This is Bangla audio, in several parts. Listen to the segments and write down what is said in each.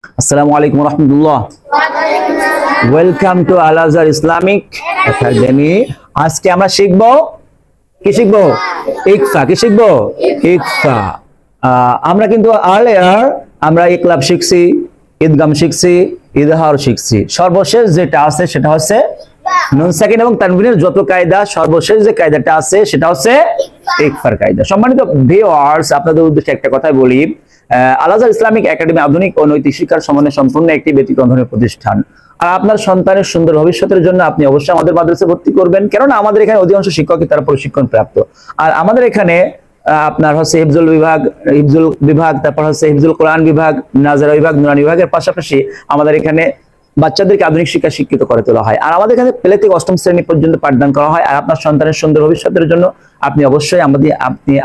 আসসালামু আলাইকুম রহমতুল্লাহ। Welcome to Al Azhar Islamic academy. আজকে আমরা শিখবো কি শিখবো? ইকফা। কি শিখবো? ইকফা। আমরা কিন্তু আর্লিয়ার আমরা ইকলাব শিখছি, ইদগাম শিখছি, ইজহার শিখছি। সর্বশেষ যেটা আছে সেটা হচ্ছে নুন সাকিন এবং তানবিনের যত কায়দা, সর্বশেষ যে কায়দাটা আছে সেটা হচ্ছে ইকফার কায়দা। সম্মানিত ভিউয়ার্স, আপনাদের উদ্দেশ্যে একটা কথা বলি, আল আজহার ইসলামিক একাডেমি আধুনিক ও নৈতিক শিক্ষার সমন্বয়ে সম্পূর্ণ একটি ব্যতিক্রমধর্মী প্রতিষ্ঠান। আর আপনার সন্তানের সুন্দর ভবিষ্যতের জন্য আপনি অবশ্যই আমাদের মাদ্রাসায় ভর্তি করবেন, কেননা আমাদের এখানে অধিকাংশ শিক্ষকই তারা প্রশিক্ষণ প্রাপ্ত। আর আমাদের এখানে আপনার হচ্ছে হিফজুল বিভাগ, তারপর হচ্ছে হিফজুল কোরআন বিভাগ, নাজারা বিভাগ, নুরানি বিভাগের পাশাপাশি আমাদের এখানে বাচ্চাদেরকে আধুনিক শিক্ষা শিক্ষিত করে তোলা হয়। আর আমাদের এখানে প্লে থেকে অষ্টম শ্রেণী পর্যন্ত পাঠদান করা হয়। আর আপনার সন্তানের সুন্দর ভবিষ্যতের জন্য আপনি অবশ্যই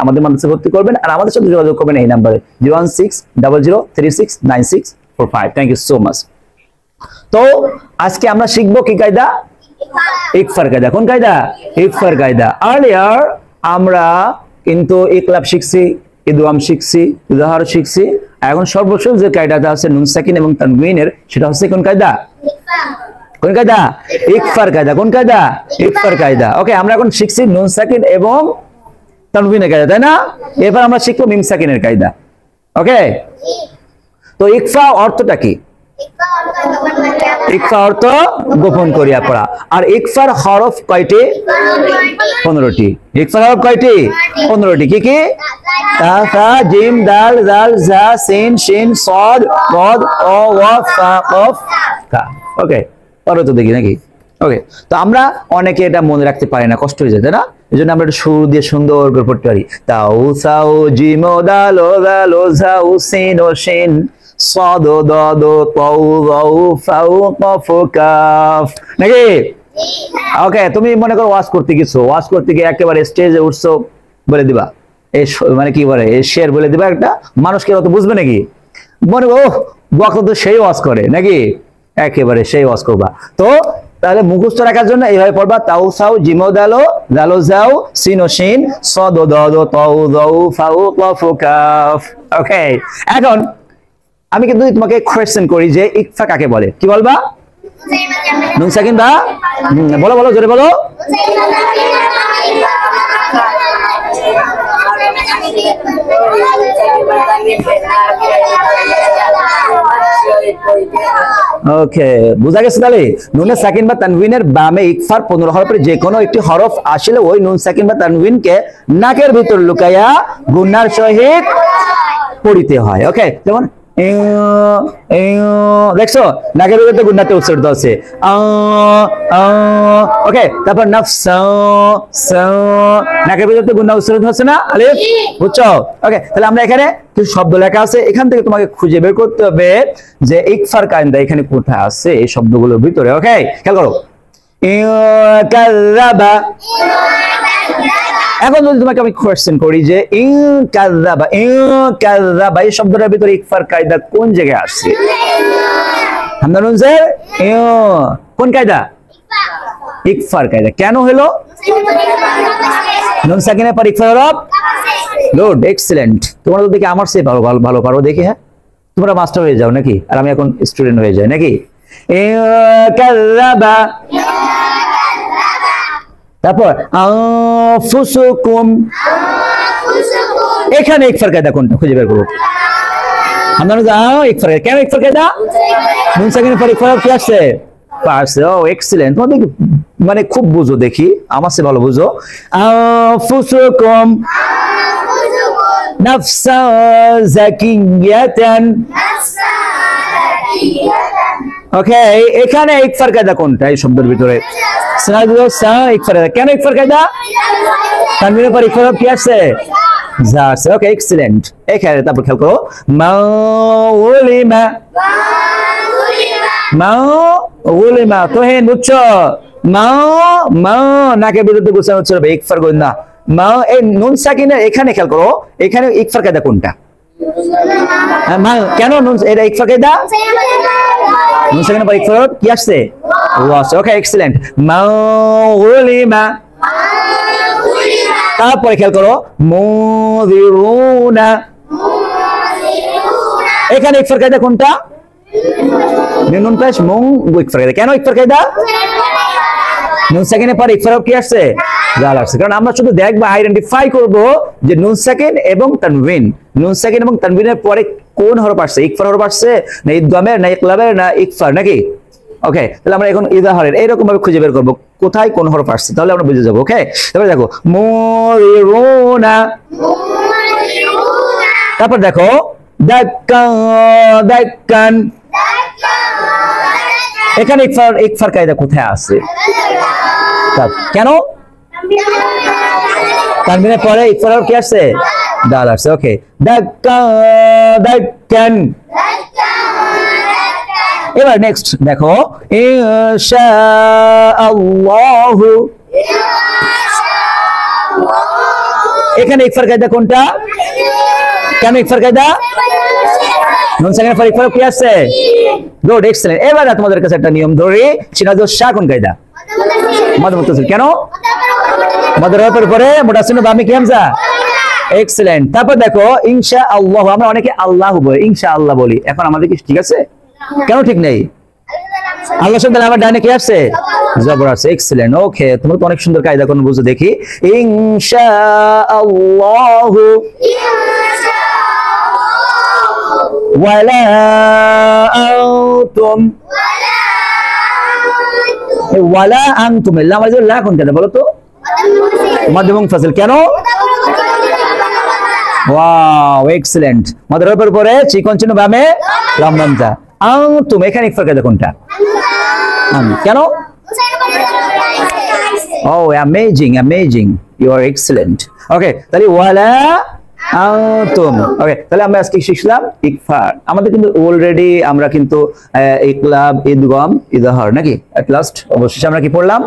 আমাদের মাদ্রাসায় ভর্তি করবেন। আর আমাদের সাথে যোগাযোগ করবেন এই নাম্বারে 01600369645। Thank you so much. তো আজকে আমরা শিখবো কি কায়দা? ইকফার কায়দা। কোন কায়দা? ইকফার কায়দা। আর্লিয়ার আমরা কিন্তু ইকলাব শিখছি, ইদগাম শিখছি, ইজহার শিখছি। এখন সর্বশেষ যে কায়দাটা আছে নুন সাকিন এবং তানবিনের, সেটা হচ্ছে কোন কায়দা? কোন কায়দা? ইকফার কায়দা। কোন কায়দা? ইকফার কায়দা। ওকে, আমরা এখন শিখছি নুন সাকিন এবং তানবিনের কায়দা, তাই না? এবার আমরা শিখবো মিম সাকিনের কায়দা। ওকে, তো ইকফা অর্থটা কি? ইকফা অর্থ গোপন করিয়া পড়া। আর ইকফার হরফ কয়টি? 15টি। ইকফার হরফ কয়টি? 15টি। কি কি? তা, সা, জিম, দাল, জাল, জা, সিন, শিন, সদ, কদ, অ, ওয়া, ফা, কফ, কা। ওকে, পরে তো দেখি নাকি? ওকে, তো আমরা অনেকে এটা মনে রাখতে পারি না, কষ্ট হয়ে যায়, তাই না? এই জন্য আমরা একটা সুর দিয়ে সুন্দর করে পড়তে পারি। তাও, সাও, জিম, দাল, দাল, ঝাউ, সিন, ও শিন, صاد ضاد طاء ظاء فاء قاف কাফ, নাকি? ওকে, তুমি মনে করো ওয়াজ করতে গিয়ে একেবারে স্টেজে উঠছো, বলে দিবা এই মানে কি বলে এই শের বলে দিবা একটা, মানুষকে অত বুঝবে নাকি? মনে করো বক্তা তো সেই ওয়াজ করে নাকি, একেবারে সেই ওয়াজ করবা। তো তাহলে মুখস্থ রাখার জন্য এইভাবে পড়বা, তাও সাও জিমো দালো দালো যাও সিনো শিন সদ দাদ তাও যাও ফাউ কাফ কাফ। ওকে, এখন আমি কিন্তু তোমাকে কোয়েশ্চেন করি যে ইকফা কাকে বলে? কি বলবা? নুন সাকিন বা বলো বলো, জোরে বলো। ওকে, বুঝা গেছে? তাহলে নুনে সাকিন বা তানবিনের বামে ইকফার 15 হরফের যে কোনো একটি হরফ আসলে ওই নুন সাকিন বা তানবিনকে নাকের ভিতর লুকাইয়া গুনার সহিত পড়িতে হয়। ওকে, যেমন দেখছো নাকের ভিতরে গুন্নাতে উচ্চারিত আছে। ওকে, তারপর নাকের ভিতরে গুন্না উচ্চারিত হচ্ছে না, আলিফ, বুঝছো? ওকে, তাহলে আমরা এখানে কিছু শব্দ লেখা আছে, এখান থেকে তোমাকে খুঁজে বের করতে হবে যে ইকফার কায়দা এখানে কোথায় আছে এই শব্দগুলোর ভিতরে। ওকে, খেয়াল করো। এখন যদি তোমাকে আমি কোয়েশ্চেন করি যে ইনকাযাবা এই শব্দটার ভিতরে ইকফার কায়দা কোন জায়গায় আছে? হামজা নুন জের কোন কায়দা? ইকফার কায়দা। কেন হলো? নুন সাকিনের পর ইকফার হরফ। Good, excellent. তোমরা তো দেখি আমার চেয়ে ভালো পারো দেখি। হ্যাঁ, তোমরা মাস্টার হয়ে যাও নাকি, আর আমি এখন স্টুডেন্ট হয়ে যাই নাকি? ইনকাযাবা, তারপর আনফুসুকুম, এখানে ইকফার কায়দা কোনটা খুঁজে বের করো। আমরা ইকফার কায়দা, কেন ইকফার কায়দা? নুন সাকিনের পর ইকফার কি আসছে? পারছে। ও এক্সিলেন্ট, তোমাদের মানে খুব বুঝো দেখি, আমার চেয়ে ভালো বুঝো। আনফুসুকুম নাফসা যাকিয়াতান। ওকে, এখানে ইকফার কায়দা কোনটা এই শব্দের ভিতরে? কেন ইকফার কায়দা? তানবিনের পর ইকফার কি আসছে? যা আছে। ওকে, এক্সিলেন্ট। এখানে তারপর খেয়াল করো, মাউলিমা, মাউলিমা তো হে বুঝছো, নাকের ভিতরে গুছানো হচ্ছে ইকফার গুন্না মা। এই নুন সাকিনের এখানে খেয়াল করো, এখানে ইকফার কায়দা কোনটা? কেন এটা ইকফার কায়দা? নুন সাকিনের পর ইকফার কি আসছে? ওকে, এক্সিলেন্ট। মাউলিমা, তারপরে খেয়াল করো মুযিরুনা, এখানে ইকফার কায়দা কোনটা? মিম নুন পেশ মুং ইকফার কায়দা। কেন ইকফার কায়দা? নুন সাকিনের পরে ইকফার কি আসছে? জাল আসছে। কারণ আমরা শুধু দেখবো আইডেন্টিফাই করব যে নুন সাকিন এবং তানবিন, নুন সাকিন এবং তানবিনের পরে কোন হরফ আসছে, ইকফার হরফ আসছে না ইদগামের না ইকলাবের না ইকফার নাকি? ওকে, তাহলে আমরা এখন ইজাহারের এইরকম ভাবে খুঁজে বের করব কোথায় কোন হরফ আসছে, তাহলে আমরা বুঝে যাব। ওকে, তারপর দেখো মুরিরুনা, তারপর দেখো দাক্কান দাক্কান, এখানে ইকফার কায়দা কোথায় আছে? কেন? তানবিনের পরে ইকফার হরফ কি আসছে? দাল আসছে। ওকে, দাক্কান দাক্কান। এবার নেক্সট দেখো ইনশাআল্লাহু, এখানে ইকফার কায়দা কোনটা? কেন ইকফার কায়দা? নুন সাকিনের পরে ইকফার কি আসছে? Good, excellent. এবার তোমাদের কাছে একটা নিয়ম ধরি, সেটা হচ্ছে শাহ কোন কায়দা? মদ মুত্তাসিল। কেন? মদের হরফের পরে মুতাসিল বামে কি হামজা? এক্সেলেন্ট। তারপর দেখো ইনশাআল্লাহ, আমরা অনেকে আল্লাহ বলি, ইনশাআল্লাহ বলি, এখন আমাদের কি ঠিক আছে? কেন ঠিক নেই? আল্লাহ শব্দ আমার ডানে কি আসছে? জবর আছে। এক্সেলেন্ট। ওকে, তোমরা তো অনেক সুন্দর কায়দা কোন বুঝো দেখি। ইনশাআল্লাহু ওয়ালা আনতুম, ওয়ালা আনতুম, লা কোন কায়দা বলো তো? মদ মুনফাসিল। কেন? Wow, excellent. মদের হরফের পরে চিকন চিহ্ন বামে লাম লামজা। আনতুম, এখানে ইকফার কায়দা কোনটা? কেন? Oh amazing, amazing, you are excellent. Okay, তাহলে ওয়ালা আনতুম। ওকে, তাহলে আমরা আজকে শিখলাম ইকফার। আমাদের কিন্তু অলরেডি আমরা কিন্তু ইকলাব, ইদগাম, ইজহার নাকি এট লাস্ট অবশেষে আমরা কি পড়লাম?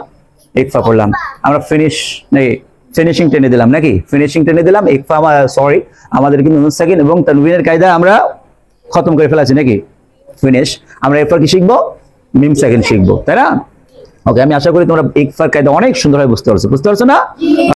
ইকফা পড়লাম। আমরা ফিনিশিং টেনে দিলাম নাকি? ফিনিশিং টেনে দিলাম। ইকফা সরি, আমাদের কিন্তু নুন সাকিন এবং তানবিনের কায়দা আমরা খতম করে ফেলেছি নাকি? ফিনিশ। আমরা এরপর কি শিখবো? মিম সাকিন শিখবো, তাই না? ওকে, আমি আশা করি তোমরা ইকফার কায়দা অনেক সুন্দরভাবে বুঝতে পারছো না?